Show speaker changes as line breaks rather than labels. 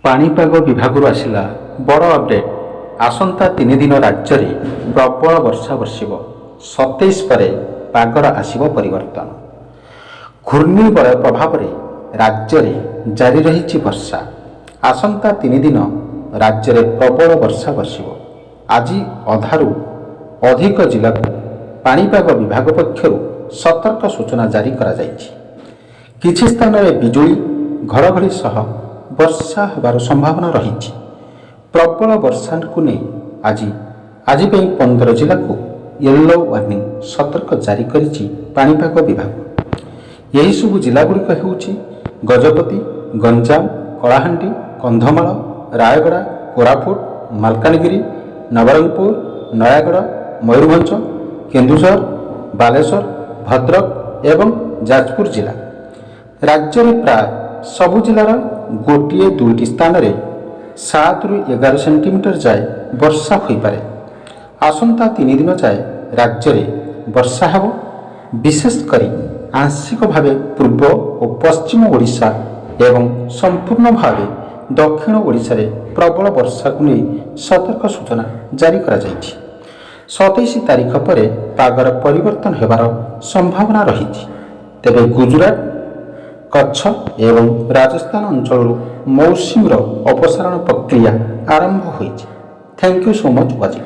ପାଣିପାଗ ବିଭାଗରୁ ଆସିଲା ବଡ଼ ଅପଡେଟ୍। ଆସନ୍ତା 3 ଦିନ ରାଜ୍ୟରେ ପ୍ରବଳ ବର୍ଷା ବର୍ଷିବ। 27 ପରେ ପାଗର ଆସିବ ପରିବର୍ତ୍ତନ। ଘୂର୍ଣ୍ଣିବଳୟ ପ୍ରଭାବରେ ରାଜ୍ୟରେ ଜାରି ରହିଛି ବର୍ଷା। ଆସନ୍ତା 3 ଦିନ ରାଜ୍ୟରେ ପ୍ରବଳ ବର୍ଷା ବର୍ଷିବ। ଆଜି ଅଧାରୁ ଅଧିକ ଜିଲ୍ଲାକୁ ପାଣିପାଗ ବିଭାଗ ପକ୍ଷରୁ ସତର୍କ ସୂଚନା ଜାରି କରାଯାଇଛି। କିଛି ସ୍ଥାନରେ ବିଜୁଳି ଘଡ଼ଘଡ଼ି ସହ ବର୍ଷା ହେବାର ସମ୍ଭାବନା ରହିଛି। ପ୍ରବଳ ବର୍ଷାକୁ ନେଇ ଆଜି ପାଇଁ 15 ଜିଲ୍ଲାକୁ ୟେଲୋ ୱାର୍ଣ୍ଣିଂ ସତର୍କ ଜାରି କରିଛି ପାଣିପାଗ ବିଭାଗ। ଏହିସବୁ ଜିଲ୍ଲାଗୁଡ଼ିକ ହେଉଛି ଗଜପତି, ଗଞ୍ଜାମ, କଳାହାଣ୍ଡି, କନ୍ଧମାଳ, ରାୟଗଡ଼ା, କୋରାପୁଟ, ମାଲକାନଗିରି, ନବରଙ୍ଗପୁର, ନୟାଗଡ଼, ମୟୂରଭଞ୍ଜ, କେନ୍ଦୁଝର, ବାଲେଶ୍ୱର, ଭଦ୍ରକ ଏବଂ ଯାଜପୁର ଜିଲ୍ଲା। ରାଜ୍ୟରେ ପ୍ରାୟ ସବୁ ଜିଲ୍ଲାର ଗୋଟିଏ ଦୁଇଟି ସ୍ଥାନରେ 7ରୁ 11 ସେଣ୍ଟିମିଟର ଯାଏ ବର୍ଷା ହୋଇପାରେ। ଆସନ୍ତା 3 ଦିନ ଯାଏ ରାଜ୍ୟରେ ବର୍ଷା ହେବ। ବିଶେଷ କରି ଆଂଶିକ ଭାବେ ପୂର୍ବ ଓ ପଶ୍ଚିମ ଓଡ଼ିଶା ଏବଂ ସମ୍ପୂର୍ଣ୍ଣ ଭାବେ ଦକ୍ଷିଣ ଓଡ଼ିଶାରେ ପ୍ରବଳ ବର୍ଷାକୁ ନେଇ ସତର୍କ ସୂଚନା ଜାରି କରାଯାଇଛି। 27 ତାରିଖ ପରେ ପାଗର ପରିବର୍ତ୍ତନ ହେବାର ସମ୍ଭାବନା ରହିଛି। ତେବେ ଗୁଜରାଟ, କଚ୍ଛ ଏବଂ ରାଜସ୍ଥାନ ଅଞ୍ଚଳରୁ ମୌସୁମୀର ଅପସାରଣ ପ୍ରକ୍ରିୟା ଆରମ୍ଭ ହୋଇଛି। Thank you so much watching.